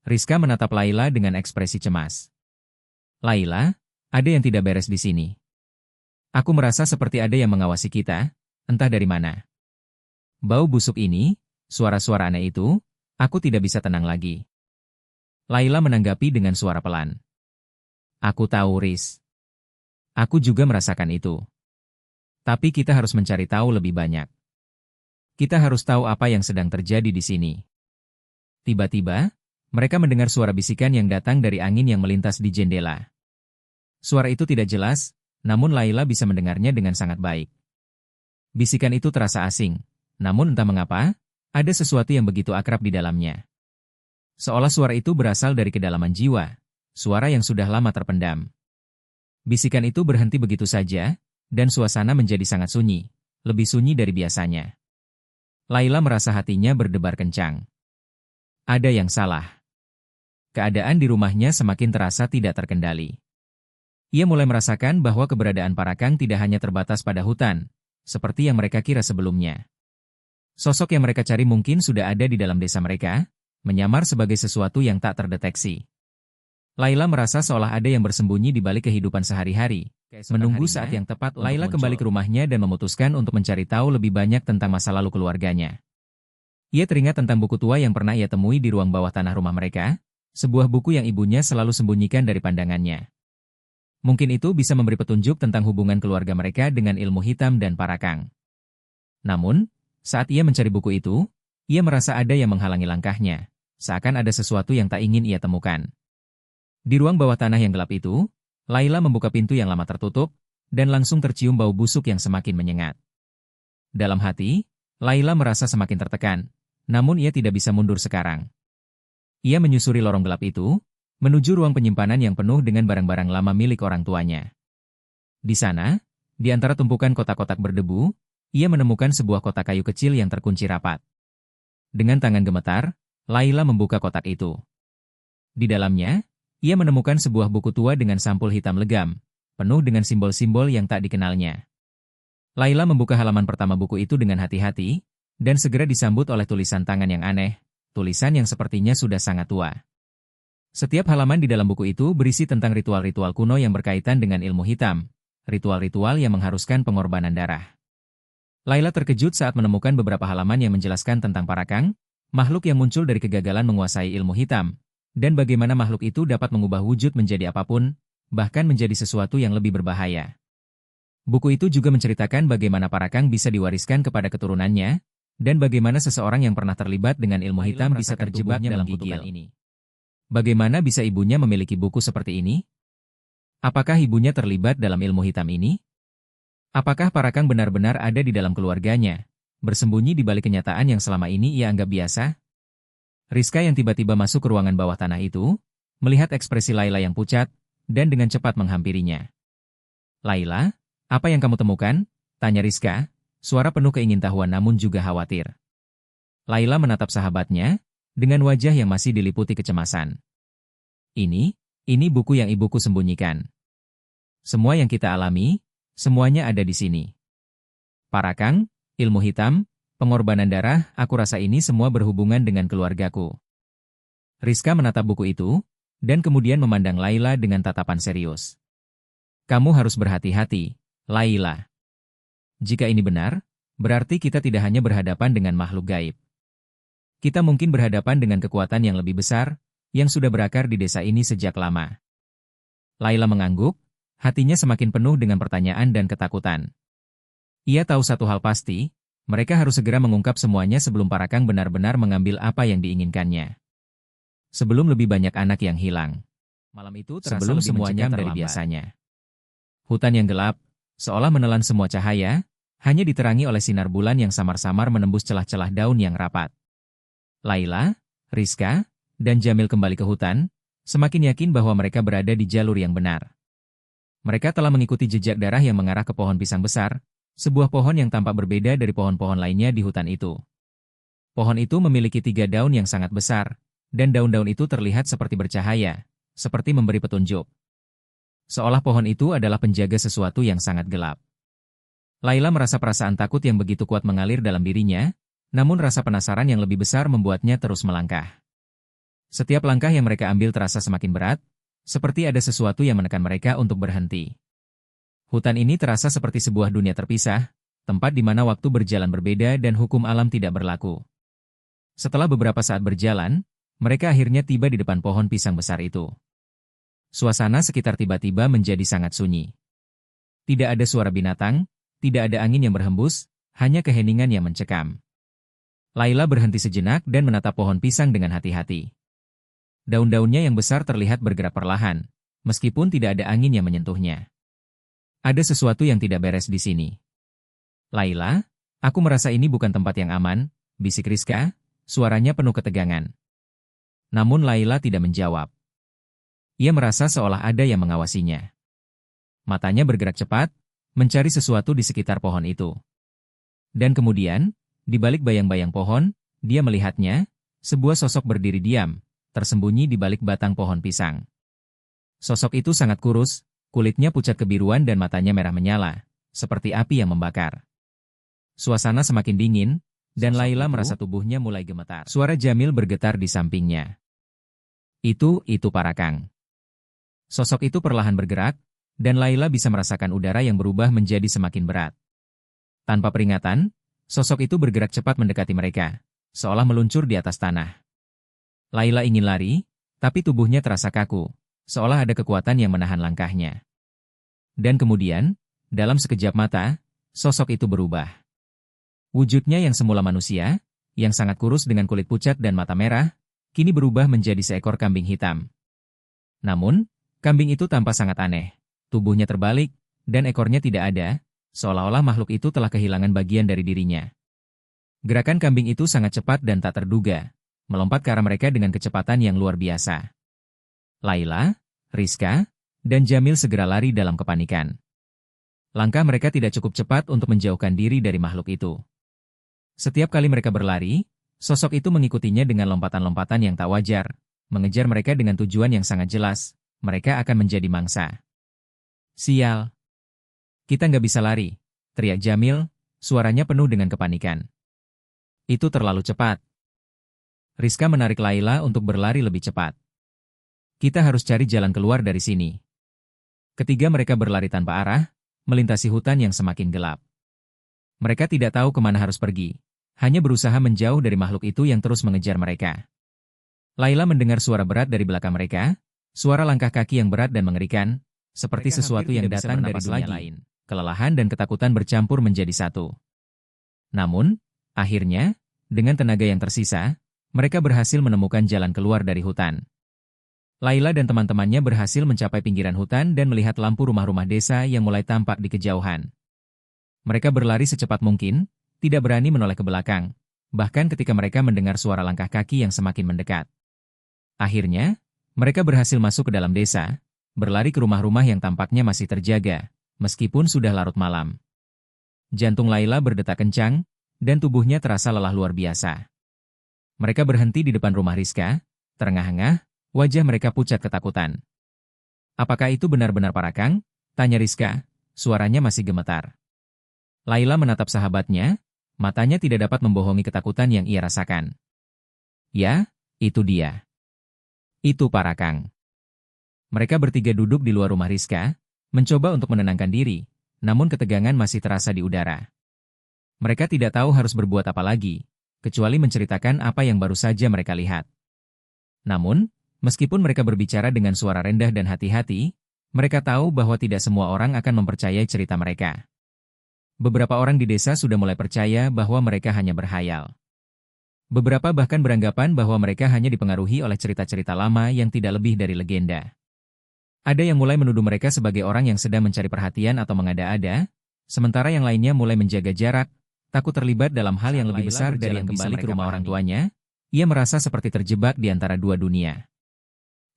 Rizka menatap Laila dengan ekspresi cemas. Laila, ada yang tidak beres di sini. Aku merasa seperti ada yang mengawasi kita, entah dari mana. Bau busuk ini, suara-suara aneh itu, aku tidak bisa tenang lagi. Laila menanggapi dengan suara pelan. Aku tahu, Riz. Aku juga merasakan itu. Tapi kita harus mencari tahu lebih banyak. Kita harus tahu apa yang sedang terjadi di sini. Tiba-tiba, mereka mendengar suara bisikan yang datang dari angin yang melintas di jendela. Suara itu tidak jelas, namun Laila bisa mendengarnya dengan sangat baik. Bisikan itu terasa asing, namun entah mengapa, ada sesuatu yang begitu akrab di dalamnya. Seolah suara itu berasal dari kedalaman jiwa, suara yang sudah lama terpendam. Bisikan itu berhenti begitu saja, dan suasana menjadi sangat sunyi, lebih sunyi dari biasanya. Laila merasa hatinya berdebar kencang. Ada yang salah. Keadaan di rumahnya semakin terasa tidak terkendali. Ia mulai merasakan bahwa keberadaan Parakang tidak hanya terbatas pada hutan, seperti yang mereka kira sebelumnya. Sosok yang mereka cari mungkin sudah ada di dalam desa mereka, menyamar sebagai sesuatu yang tak terdeteksi. Laila merasa seolah ada yang bersembunyi di balik kehidupan sehari-hari. Menunggu saat yang tepat, Laila kembali ke rumahnya dan memutuskan untuk mencari tahu lebih banyak tentang masa lalu keluarganya. Ia teringat tentang buku tua yang pernah ia temui di ruang bawah tanah rumah mereka, sebuah buku yang ibunya selalu sembunyikan dari pandangannya. Mungkin itu bisa memberi petunjuk tentang hubungan keluarga mereka dengan ilmu hitam dan Parakang. Namun, saat ia mencari buku itu, ia merasa ada yang menghalangi langkahnya, seakan ada sesuatu yang tak ingin ia temukan. Di ruang bawah tanah yang gelap itu, Laila membuka pintu yang lama tertutup, dan langsung tercium bau busuk yang semakin menyengat. Dalam hati, Laila merasa semakin tertekan, namun ia tidak bisa mundur sekarang. Ia menyusuri lorong gelap itu, menuju ruang penyimpanan yang penuh dengan barang-barang lama milik orang tuanya. Di sana, di antara tumpukan kotak-kotak berdebu, ia menemukan sebuah kotak kayu kecil yang terkunci rapat. Dengan tangan gemetar, Laila membuka kotak itu. Di dalamnya, ia menemukan sebuah buku tua dengan sampul hitam legam, penuh dengan simbol-simbol yang tak dikenalnya. Laila membuka halaman pertama buku itu dengan hati-hati, dan segera disambut oleh tulisan tangan yang aneh, tulisan yang sepertinya sudah sangat tua. Setiap halaman di dalam buku itu berisi tentang ritual-ritual kuno yang berkaitan dengan ilmu hitam, ritual-ritual yang mengharuskan pengorbanan darah. Laila terkejut saat menemukan beberapa halaman yang menjelaskan tentang Parakang, makhluk yang muncul dari kegagalan menguasai ilmu hitam, dan bagaimana makhluk itu dapat mengubah wujud menjadi apapun, bahkan menjadi sesuatu yang lebih berbahaya. Buku itu juga menceritakan bagaimana Parakang bisa diwariskan kepada keturunannya, dan bagaimana seseorang yang pernah terlibat dengan ilmu hitam bisa terjebak dalam kutukan ini. Bagaimana bisa ibunya memiliki buku seperti ini? Apakah ibunya terlibat dalam ilmu hitam ini? Apakah Parakang benar-benar ada di dalam keluarganya, bersembunyi di balik kenyataan yang selama ini ia anggap biasa? Rizka yang tiba-tiba masuk ke ruangan bawah tanah itu, melihat ekspresi Laila yang pucat, dan dengan cepat menghampirinya. Laila, apa yang kamu temukan? Tanya Rizka, suara penuh keingintahuan namun juga khawatir. Laila menatap sahabatnya, dengan wajah yang masih diliputi kecemasan. Ini buku yang ibuku sembunyikan. Semua yang kita alami, semuanya ada di sini. Parakang, Ilmu hitam, pengorbanan darah, aku rasa ini semua berhubungan dengan keluargaku. Rizka menatap buku itu, dan kemudian memandang Laila dengan tatapan serius. Kamu harus berhati-hati, Laila. Jika ini benar, berarti kita tidak hanya berhadapan dengan makhluk gaib. Kita mungkin berhadapan dengan kekuatan yang lebih besar, yang sudah berakar di desa ini sejak lama. Laila mengangguk, hatinya semakin penuh dengan pertanyaan dan ketakutan. Ia tahu satu hal pasti, mereka harus segera mengungkap semuanya sebelum Parakang benar-benar mengambil apa yang diinginkannya. Sebelum lebih banyak anak yang hilang. Malam itu terasa sebelum lebih semuanya dari biasanya. Hutan yang gelap, seolah menelan semua cahaya, hanya diterangi oleh sinar bulan yang samar-samar menembus celah-celah daun yang rapat. Laila, Rizka, dan Jamil kembali ke hutan, semakin yakin bahwa mereka berada di jalur yang benar. Mereka telah mengikuti jejak darah yang mengarah ke pohon pisang besar, sebuah pohon yang tampak berbeda dari pohon-pohon lainnya di hutan itu. Pohon itu memiliki 3 daun yang sangat besar, dan daun-daun itu terlihat seperti bercahaya, seperti memberi petunjuk. Seolah pohon itu adalah penjaga sesuatu yang sangat gelap. Laila merasa perasaan takut yang begitu kuat mengalir dalam dirinya, namun rasa penasaran yang lebih besar membuatnya terus melangkah. Setiap langkah yang mereka ambil terasa semakin berat, seperti ada sesuatu yang menekan mereka untuk berhenti. Hutan ini terasa seperti sebuah dunia terpisah, tempat di mana waktu berjalan berbeda dan hukum alam tidak berlaku. Setelah beberapa saat berjalan, mereka akhirnya tiba di depan pohon pisang besar itu. Suasana sekitar tiba-tiba menjadi sangat sunyi. Tidak ada suara binatang, tidak ada angin yang berhembus, hanya keheningan yang mencekam. Laila berhenti sejenak dan menatap pohon pisang dengan hati-hati. Daun-daunnya yang besar terlihat bergerak perlahan, meskipun tidak ada angin yang menyentuhnya. Ada sesuatu yang tidak beres di sini. Laila, aku merasa ini bukan tempat yang aman, bisik Rizka, suaranya penuh ketegangan. Namun Laila tidak menjawab. Ia merasa seolah ada yang mengawasinya. Matanya bergerak cepat, mencari sesuatu di sekitar pohon itu. Dan kemudian, di balik bayang-bayang pohon, dia melihatnya, sebuah sosok berdiri diam, tersembunyi di balik batang pohon pisang. Sosok itu sangat kurus, kulitnya pucat kebiruan dan matanya merah menyala, seperti api yang membakar. Suasana semakin dingin, dan Laila merasa tubuhnya mulai gemetar. Suara Jamil bergetar di sampingnya. Itu Parakang. Sosok itu perlahan bergerak, dan Laila bisa merasakan udara yang berubah menjadi semakin berat. Tanpa peringatan, sosok itu bergerak cepat mendekati mereka, seolah meluncur di atas tanah. Laila ingin lari, tapi tubuhnya terasa kaku, seolah ada kekuatan yang menahan langkahnya. Dan kemudian, dalam sekejap mata, sosok itu berubah. Wujudnya yang semula manusia, yang sangat kurus dengan kulit pucat dan mata merah, kini berubah menjadi seekor kambing hitam. Namun, kambing itu tampak sangat aneh. Tubuhnya terbalik, dan ekornya tidak ada, seolah-olah makhluk itu telah kehilangan bagian dari dirinya. Gerakan kambing itu sangat cepat dan tak terduga, melompat ke arah mereka dengan kecepatan yang luar biasa. Laila, Rizka, dan Jamil segera lari dalam kepanikan. Langkah mereka tidak cukup cepat untuk menjauhkan diri dari makhluk itu. Setiap kali mereka berlari, sosok itu mengikutinya dengan lompatan-lompatan yang tak wajar, mengejar mereka dengan tujuan yang sangat jelas, mereka akan menjadi mangsa. Sial! Kita nggak bisa lari, teriak Jamil, suaranya penuh dengan kepanikan. Itu terlalu cepat. Rizka menarik Laila untuk berlari lebih cepat. Kita harus cari jalan keluar dari sini. Ketiga mereka berlari tanpa arah, melintasi hutan yang semakin gelap. Mereka tidak tahu kemana harus pergi, hanya berusaha menjauh dari makhluk itu yang terus mengejar mereka. Laila mendengar suara berat dari belakang mereka, suara langkah kaki yang berat dan mengerikan, seperti sesuatu yang datang dari dunia lain. Kelelahan dan ketakutan bercampur menjadi satu. Namun, akhirnya, dengan tenaga yang tersisa, mereka berhasil menemukan jalan keluar dari hutan. Laila dan teman-temannya berhasil mencapai pinggiran hutan dan melihat lampu rumah-rumah desa yang mulai tampak di kejauhan. Mereka berlari secepat mungkin, tidak berani menoleh ke belakang, bahkan ketika mereka mendengar suara langkah kaki yang semakin mendekat. Akhirnya, mereka berhasil masuk ke dalam desa, berlari ke rumah-rumah yang tampaknya masih terjaga, meskipun sudah larut malam. Jantung Laila berdetak kencang, dan tubuhnya terasa lelah luar biasa. Mereka berhenti di depan rumah Rizka, terengah-engah, wajah mereka pucat ketakutan. Apakah itu benar-benar Parakang? Tanya Rizka, suaranya masih gemetar. Laila menatap sahabatnya, Matanya tidak dapat membohongi ketakutan yang ia rasakan. Ya, itu dia. Itu Parakang. Mereka bertiga duduk di luar rumah Rizka, mencoba untuk menenangkan diri, namun ketegangan masih terasa di udara. Mereka tidak tahu harus berbuat apa lagi, kecuali menceritakan apa yang baru saja mereka lihat. Namun, meskipun mereka berbicara dengan suara rendah dan hati-hati, mereka tahu bahwa tidak semua orang akan mempercayai cerita mereka. Beberapa orang di desa sudah mulai percaya bahwa mereka hanya berhayal. Beberapa bahkan beranggapan bahwa mereka hanya dipengaruhi oleh cerita-cerita lama yang tidak lebih dari legenda. Ada yang mulai menuduh mereka sebagai orang yang sedang mencari perhatian atau mengada-ada, sementara yang lainnya mulai menjaga jarak, takut terlibat dalam hal yang lebih besar dari yang kembali ke rumah orang tuanya. Ia merasa seperti terjebak di antara dua dunia.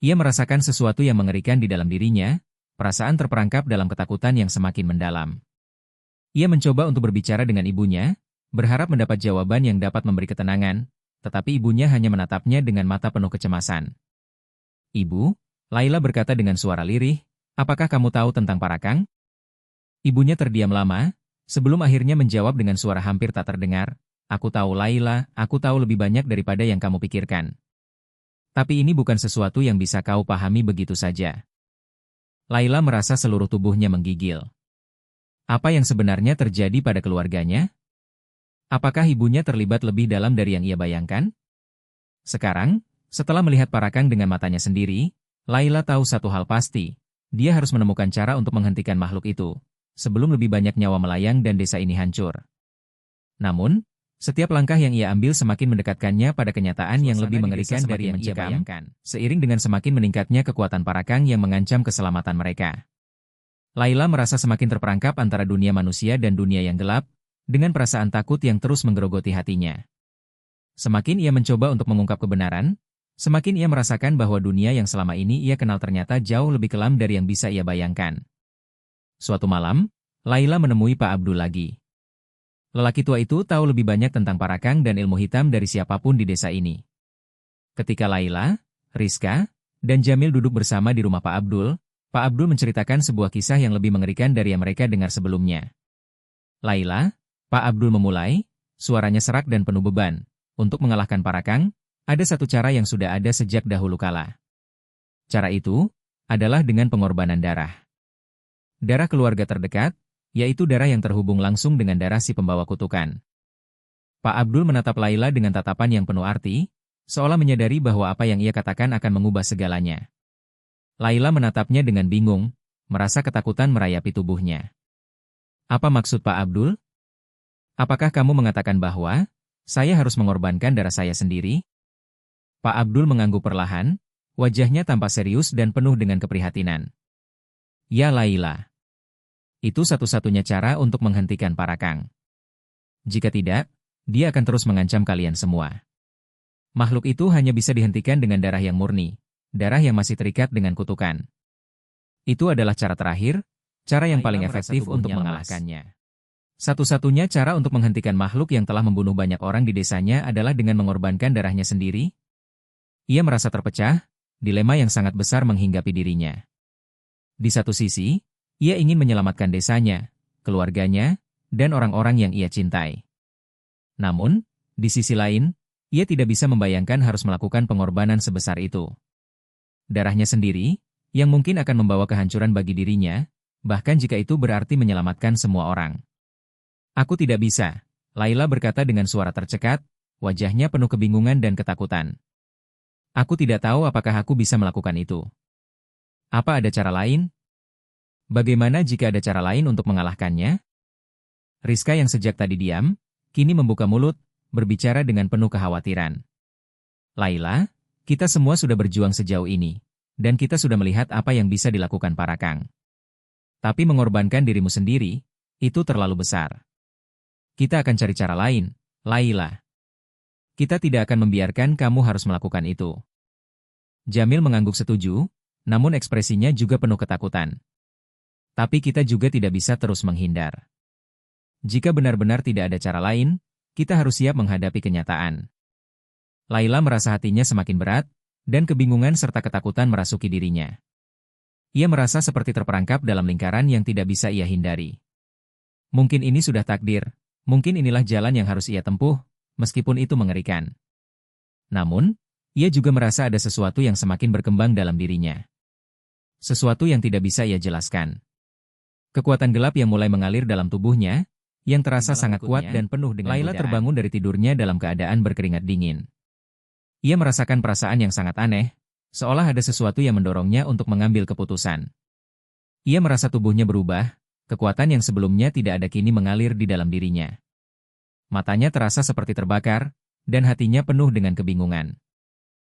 Ia merasakan sesuatu yang mengerikan di dalam dirinya, perasaan terperangkap dalam ketakutan yang semakin mendalam. Ia mencoba untuk berbicara dengan ibunya, berharap mendapat jawaban yang dapat memberi ketenangan, tetapi ibunya hanya menatapnya dengan mata penuh kecemasan. "Ibu," Laila berkata dengan suara lirih, "apakah kamu tahu tentang Parakang?" Ibunya terdiam lama, sebelum akhirnya menjawab dengan suara hampir tak terdengar, "Aku tahu Laila, aku tahu lebih banyak daripada yang kamu pikirkan. Tapi ini bukan sesuatu yang bisa kau pahami begitu saja." Laila merasa seluruh tubuhnya menggigil. Apa yang sebenarnya terjadi pada keluarganya? Apakah ibunya terlibat lebih dalam dari yang ia bayangkan? Sekarang, setelah melihat Parakang dengan matanya sendiri, Laila tahu satu hal pasti. Dia harus menemukan cara untuk menghentikan makhluk itu, sebelum lebih banyak nyawa melayang dan desa ini hancur. Namun, setiap langkah yang ia ambil semakin mendekatkannya pada kenyataan yang lebih mengerikan dari yang ia bayangkan, seiring dengan semakin meningkatnya kekuatan Parakang yang mengancam keselamatan mereka. Laila merasa semakin terperangkap antara dunia manusia dan dunia yang gelap, dengan perasaan takut yang terus menggerogoti hatinya. Semakin ia mencoba untuk mengungkap kebenaran, semakin ia merasakan bahwa dunia yang selama ini ia kenal ternyata jauh lebih kelam dari yang bisa ia bayangkan. Suatu malam, Laila menemui Pak Abdul lagi. Lelaki tua itu tahu lebih banyak tentang Parakang dan ilmu hitam dari siapapun di desa ini. Ketika Laila, Rizka, dan Jamil duduk bersama di rumah Pak Abdul menceritakan sebuah kisah yang lebih mengerikan dari yang mereka dengar sebelumnya. "Laila," Pak Abdul memulai, suaranya serak dan penuh beban. "Untuk mengalahkan Parakang, ada satu cara yang sudah ada sejak dahulu kala. Cara itu adalah dengan pengorbanan darah. Darah keluarga terdekat, yaitu darah yang terhubung langsung dengan darah si pembawa kutukan." Pak Abdul menatap Laila dengan tatapan yang penuh arti, seolah menyadari bahwa apa yang ia katakan akan mengubah segalanya. Laila menatapnya dengan bingung, merasa ketakutan merayapi tubuhnya. "Apa maksud Pak Abdul? Apakah kamu mengatakan bahwa saya harus mengorbankan darah saya sendiri?" Pak Abdul mengangguk perlahan, wajahnya tampak serius dan penuh dengan keprihatinan. "Ya Laila. Itu satu-satunya cara untuk menghentikan Parakang. Jika tidak, dia akan terus mengancam kalian semua. Makhluk itu hanya bisa dihentikan dengan darah yang murni, darah yang masih terikat dengan kutukan. Itu adalah cara terakhir, cara yang paling efektif untuk mengalahkannya. Satu-satunya cara untuk menghentikan makhluk yang telah membunuh banyak orang di desanya adalah dengan mengorbankan darahnya sendiri." Ia merasa terpecah, dilema yang sangat besar menghinggapi dirinya. Di satu sisi, ia ingin menyelamatkan desanya, keluarganya, dan orang-orang yang ia cintai. Namun, di sisi lain, ia tidak bisa membayangkan harus melakukan pengorbanan sebesar itu. Darahnya sendiri, yang mungkin akan membawa kehancuran bagi dirinya, bahkan jika itu berarti menyelamatkan semua orang. "Aku tidak bisa," Laila berkata dengan suara tercekat, wajahnya penuh kebingungan dan ketakutan. "Aku tidak tahu apakah aku bisa melakukan itu. Apa ada cara lain? Bagaimana jika ada cara lain untuk mengalahkannya?" Rizka yang sejak tadi diam, kini membuka mulut, berbicara dengan penuh kekhawatiran. "Laila, kita semua sudah berjuang sejauh ini, dan kita sudah melihat apa yang bisa dilakukan Parakang. Tapi mengorbankan dirimu sendiri, itu terlalu besar. Kita akan cari cara lain, Laila. Kita tidak akan membiarkan kamu harus melakukan itu." Jamil mengangguk setuju, namun ekspresinya juga penuh ketakutan. "Tapi kita juga tidak bisa terus menghindar. Jika benar-benar tidak ada cara lain, kita harus siap menghadapi kenyataan." Laila merasa hatinya semakin berat, dan kebingungan serta ketakutan merasuki dirinya. Ia merasa seperti terperangkap dalam lingkaran yang tidak bisa ia hindari. Mungkin ini sudah takdir, Mungkin inilah jalan yang harus ia tempuh, meskipun itu mengerikan. Namun, ia juga merasa ada sesuatu yang semakin berkembang dalam dirinya. Sesuatu yang tidak bisa ia jelaskan. Kekuatan gelap yang mulai mengalir dalam tubuhnya, yang terasa sangat kuat dan penuh dengan Laila terbangun dari tidurnya dalam keadaan berkeringat dingin. Ia merasakan perasaan yang sangat aneh, seolah ada sesuatu yang mendorongnya untuk mengambil keputusan. Ia merasa tubuhnya berubah, kekuatan yang sebelumnya tidak ada kini mengalir di dalam dirinya. Matanya terasa seperti terbakar, dan hatinya penuh dengan kebingungan.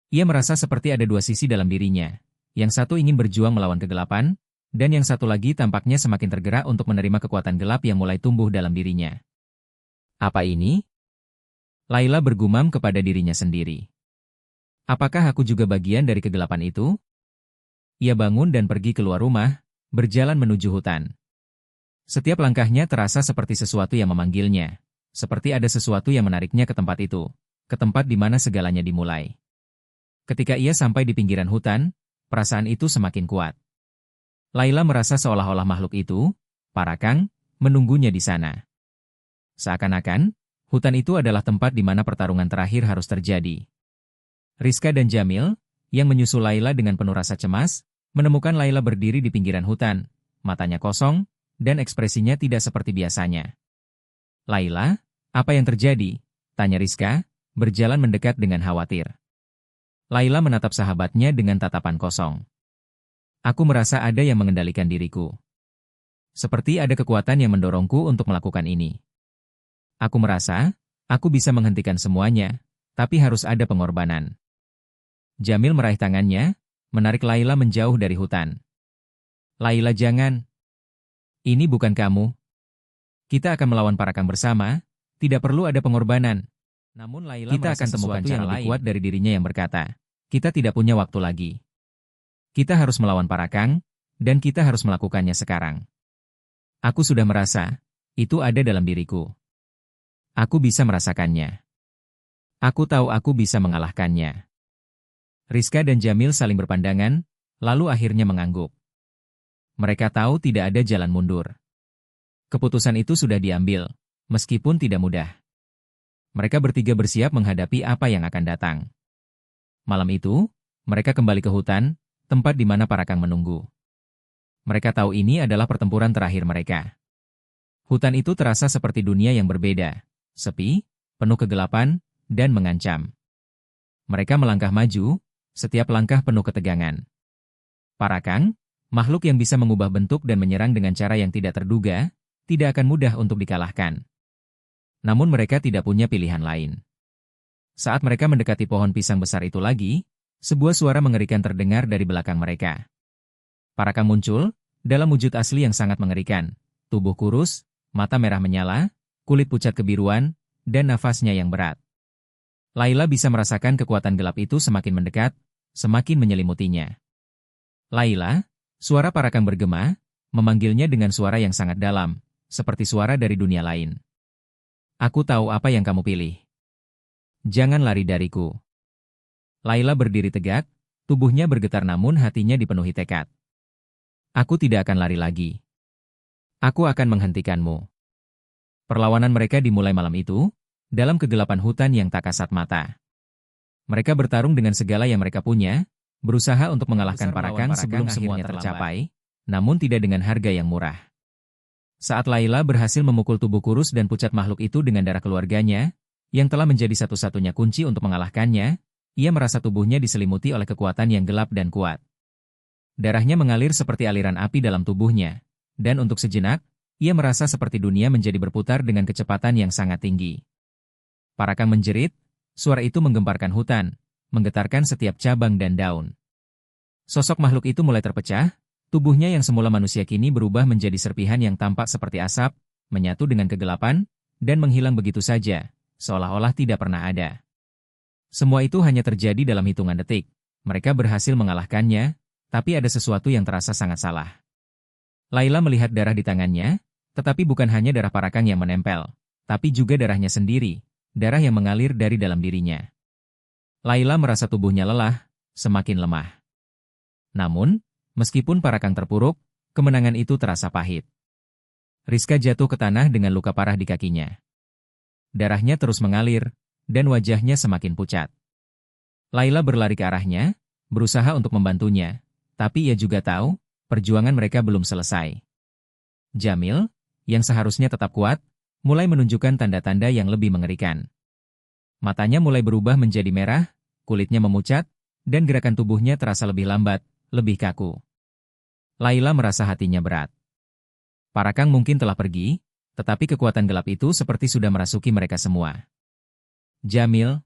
Ia merasa seperti ada dua sisi dalam dirinya, yang satu ingin berjuang melawan kegelapan, dan yang satu lagi tampaknya semakin tergerak untuk menerima kekuatan gelap yang mulai tumbuh dalam dirinya. Apa ini? Laila bergumam kepada dirinya sendiri. Apakah aku juga bagian dari kegelapan itu? Ia bangun dan pergi keluar rumah, berjalan menuju hutan. Setiap langkahnya terasa seperti sesuatu yang memanggilnya, seperti ada sesuatu yang menariknya ke tempat itu, ke tempat di mana segalanya dimulai. Ketika ia sampai di pinggiran hutan, perasaan itu semakin kuat. Laila merasa seolah-olah makhluk itu, Parakang, menunggunya di sana. Seakan-akan, hutan itu adalah tempat di mana pertarungan terakhir harus terjadi. Rizka dan Jamil, yang menyusul Laila dengan penuh rasa cemas, menemukan Laila berdiri di pinggiran hutan, matanya kosong, dan ekspresinya tidak seperti biasanya. Laila, apa yang terjadi? Tanya Rizka, berjalan mendekat dengan khawatir. Laila menatap sahabatnya dengan tatapan kosong. Aku merasa ada yang mengendalikan diriku. Seperti ada kekuatan yang mendorongku untuk melakukan ini. Aku merasa, aku bisa menghentikan semuanya, tapi harus ada pengorbanan. Jamil meraih tangannya, menarik Laila menjauh dari hutan. Laila jangan. Ini bukan kamu. Kita akan melawan Parakang bersama, tidak perlu ada pengorbanan. Namun Laila kita akan temukan cara yang lebih kuat dari dirinya yang berkata, kita tidak punya waktu lagi. Kita harus melawan Parakang, dan kita harus melakukannya sekarang. Aku sudah merasa, itu ada dalam diriku. Aku bisa merasakannya. Aku tahu aku bisa mengalahkannya. Rizka dan Jamil saling berpandangan, lalu akhirnya mengangguk. Mereka tahu tidak ada jalan mundur. Keputusan itu sudah diambil, meskipun tidak mudah. Mereka bertiga bersiap menghadapi apa yang akan datang. Malam itu, mereka kembali ke hutan, tempat di mana Parakang menunggu. Mereka tahu ini adalah pertempuran terakhir mereka. Hutan itu terasa seperti dunia yang berbeda, sepi, penuh kegelapan, dan mengancam. Mereka melangkah maju, setiap langkah penuh ketegangan. Parakang, makhluk yang bisa mengubah bentuk dan menyerang dengan cara yang tidak terduga, tidak akan mudah untuk dikalahkan. Namun mereka tidak punya pilihan lain. Saat mereka mendekati pohon pisang besar itu lagi, sebuah suara mengerikan terdengar dari belakang mereka. Parakang muncul, dalam wujud asli yang sangat mengerikan. Tubuh kurus, mata merah menyala, kulit pucat kebiruan, dan nafasnya yang berat. Laila bisa merasakan kekuatan gelap itu semakin mendekat, semakin menyelimutinya. Laila, suara Parakang bergema, memanggilnya dengan suara yang sangat dalam, seperti suara dari dunia lain. Aku tahu apa yang kamu pilih. Jangan lari dariku. Laila berdiri tegak, tubuhnya bergetar namun hatinya dipenuhi tekad. Aku tidak akan lari lagi. Aku akan menghentikanmu. Perlawanan mereka dimulai malam itu, dalam kegelapan hutan yang tak kasat mata. Mereka bertarung dengan segala yang mereka punya, berusaha untuk mengalahkan Parakang sebelum semuanya tercapai, namun tidak dengan harga yang murah. Saat Laila berhasil memukul tubuh kurus dan pucat makhluk itu dengan darah keluarganya, yang telah menjadi satu-satunya kunci untuk mengalahkannya, ia merasa tubuhnya diselimuti oleh kekuatan yang gelap dan kuat. Darahnya mengalir seperti aliran api dalam tubuhnya, dan untuk sejenak, ia merasa seperti dunia menjadi berputar dengan kecepatan yang sangat tinggi. Parakang menjerit, suara itu menggemparkan hutan, menggetarkan setiap cabang dan daun. Sosok makhluk itu mulai terpecah, tubuhnya yang semula manusia kini berubah menjadi serpihan yang tampak seperti asap, menyatu dengan kegelapan, dan menghilang begitu saja, seolah-olah tidak pernah ada. Semua itu hanya terjadi dalam hitungan detik. Mereka berhasil mengalahkannya, tapi ada sesuatu yang terasa sangat salah. Laila melihat darah di tangannya, tetapi bukan hanya darah Parakang yang menempel, tapi juga darahnya sendiri, darah yang mengalir dari dalam dirinya. Laila merasa tubuhnya lelah, semakin lemah. Namun, meskipun Parakang terpuruk, kemenangan itu terasa pahit. Rizka jatuh ke tanah dengan luka parah di kakinya. darahnya terus mengalir, dan wajahnya semakin pucat. Laila berlari ke arahnya, berusaha untuk membantunya, tapi ia juga tahu, perjuangan mereka belum selesai. Jamil, yang seharusnya tetap kuat, mulai menunjukkan tanda-tanda yang lebih mengerikan. Matanya mulai berubah menjadi merah, kulitnya memucat, dan gerakan tubuhnya terasa lebih lambat, lebih kaku. Laila merasa hatinya berat. Parakang mungkin telah pergi, tetapi kekuatan gelap itu seperti sudah merasuki mereka semua. Jamil,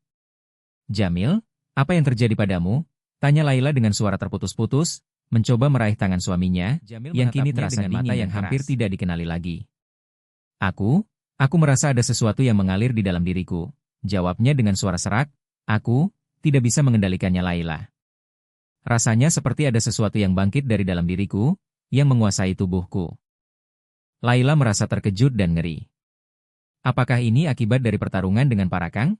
Jamil, apa yang terjadi padamu? Tanya Laila dengan suara terputus-putus, mencoba meraih tangan suaminya, yang kini terasa dengan mata yang hampir tidak dikenali lagi. Aku merasa ada sesuatu yang mengalir di dalam diriku. Jawabnya dengan suara serak, aku tidak bisa mengendalikannya Laila. Rasanya seperti ada sesuatu yang bangkit dari dalam diriku, yang menguasai tubuhku. Laila merasa terkejut dan ngeri. Apakah ini akibat dari pertarungan dengan Parakang?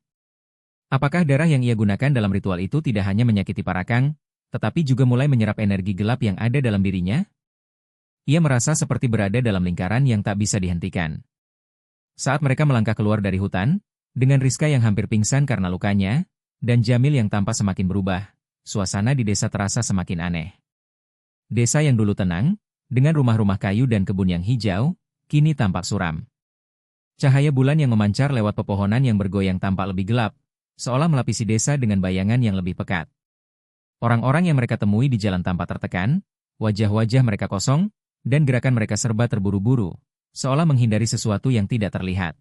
Apakah darah yang ia gunakan dalam ritual itu tidak hanya menyakiti Parakang, tetapi juga mulai menyerap energi gelap yang ada dalam dirinya? Ia merasa seperti berada dalam lingkaran yang tak bisa dihentikan. Saat mereka melangkah keluar dari hutan, dengan Rizka yang hampir pingsan karena lukanya, dan Jamil yang tampak semakin berubah, suasana di desa terasa semakin aneh. Desa yang dulu tenang, dengan rumah-rumah kayu dan kebun yang hijau, kini tampak suram. Cahaya bulan yang memancar lewat pepohonan yang bergoyang tampak lebih gelap, seolah melapisi desa dengan bayangan yang lebih pekat. Orang-orang yang mereka temui di jalan tampak tertekan, wajah-wajah mereka kosong, dan gerakan mereka serba terburu-buru, seolah menghindari sesuatu yang tidak terlihat.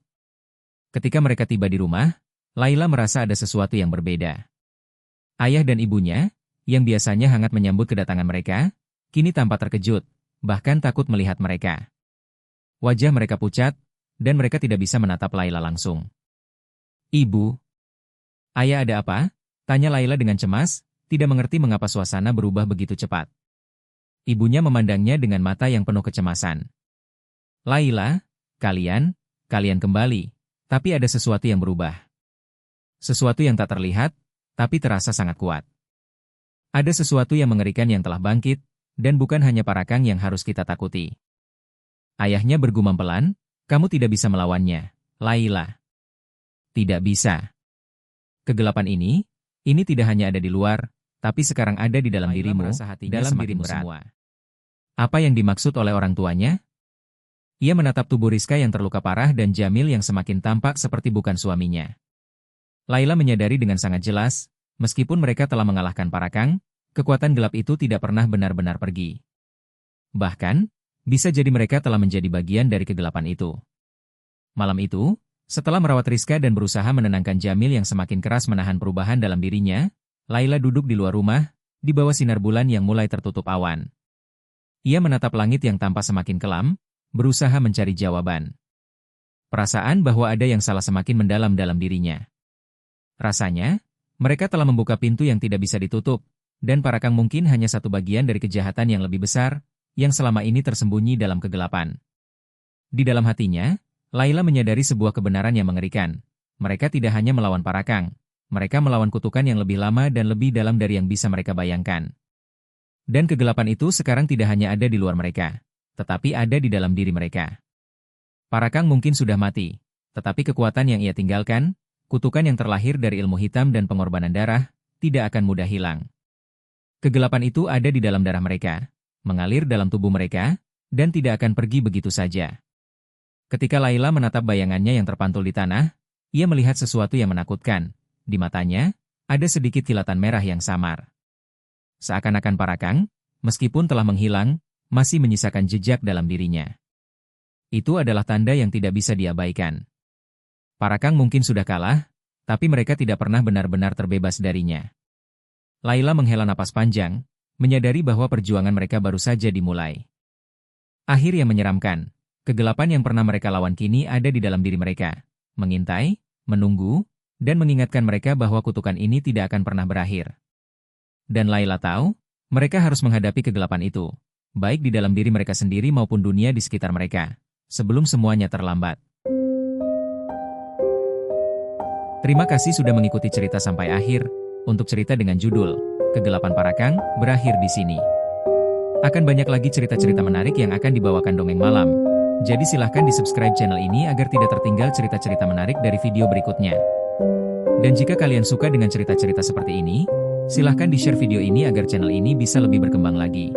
Ketika mereka tiba di rumah, Laila merasa ada sesuatu yang berbeda. Ayah dan ibunya, yang biasanya hangat menyambut kedatangan mereka, kini tampak terkejut, bahkan takut melihat mereka. Wajah mereka pucat, dan mereka tidak bisa menatap Laila langsung. Ibu, ayah ada apa? Tanya Laila dengan cemas, tidak mengerti mengapa suasana berubah begitu cepat. Ibunya memandangnya dengan mata yang penuh kecemasan. Laila, kalian kembali, tapi ada sesuatu yang berubah. Sesuatu yang tak terlihat, tapi terasa sangat kuat. Ada sesuatu yang mengerikan yang telah bangkit, dan bukan hanya Parakang yang harus kita takuti. Ayahnya bergumam pelan, kamu tidak bisa melawannya, Laila. Tidak bisa. Kegelapan ini tidak hanya ada di luar, tapi sekarang ada di dalam dirimu, dalam dirimu semua. Apa yang dimaksud oleh orang tuanya? Ia menatap tubuh Rizka yang terluka parah dan Jamil yang semakin tampak seperti bukan suaminya. Laila menyadari dengan sangat jelas, meskipun mereka telah mengalahkan Parakang, kekuatan gelap itu tidak pernah benar-benar pergi. Bahkan, bisa jadi mereka telah menjadi bagian dari kegelapan itu. Malam itu, setelah merawat Rizka dan berusaha menenangkan Jamil yang semakin keras menahan perubahan dalam dirinya, Laila duduk di luar rumah, di bawah sinar bulan yang mulai tertutup awan. Ia menatap langit yang tampak semakin kelam, berusaha mencari jawaban. Perasaan bahwa ada yang salah semakin mendalam dalam dirinya. Rasanya, mereka telah membuka pintu yang tidak bisa ditutup, dan Parakang mungkin hanya satu bagian dari kejahatan yang lebih besar, yang selama ini tersembunyi dalam kegelapan. Di dalam hatinya, Laila menyadari sebuah kebenaran yang mengerikan. Mereka tidak hanya melawan Parakang, mereka melawan kutukan yang lebih lama dan lebih dalam dari yang bisa mereka bayangkan. Dan kegelapan itu sekarang tidak hanya ada di luar mereka, tetapi ada di dalam diri mereka. Parakang mungkin sudah mati, tetapi kekuatan yang ia tinggalkan, kutukan yang terlahir dari ilmu hitam dan pengorbanan darah, tidak akan mudah hilang. Kegelapan itu ada di dalam darah mereka, mengalir dalam tubuh mereka, dan tidak akan pergi begitu saja. Ketika Laila menatap bayangannya yang terpantul di tanah, ia melihat sesuatu yang menakutkan. Di matanya, ada sedikit kilatan merah yang samar. Seakan-akan Parakang, meskipun telah menghilang, masih menyisakan jejak dalam dirinya. Itu adalah tanda yang tidak bisa diabaikan. Parakang mungkin sudah kalah, tapi mereka tidak pernah benar-benar terbebas darinya. Laila menghela napas panjang, menyadari bahwa perjuangan mereka baru saja dimulai. Akhir yang menyeramkan, kegelapan yang pernah mereka lawan kini ada di dalam diri mereka, mengintai, menunggu, dan mengingatkan mereka bahwa kutukan ini tidak akan pernah berakhir. Dan Laila tahu, mereka harus menghadapi kegelapan itu, baik di dalam diri mereka sendiri maupun dunia di sekitar mereka, sebelum semuanya terlambat. Terima kasih sudah mengikuti cerita sampai akhir. Untuk cerita dengan judul Kegelapan Parakang berakhir di sini. Akan banyak lagi cerita-cerita menarik yang akan dibawakan Dongeng Malam. Jadi silahkan di-subscribe channel ini agar tidak tertinggal cerita-cerita menarik dari video berikutnya. Dan jika kalian suka dengan cerita-cerita seperti ini, silahkan di-share video ini agar channel ini bisa lebih berkembang lagi.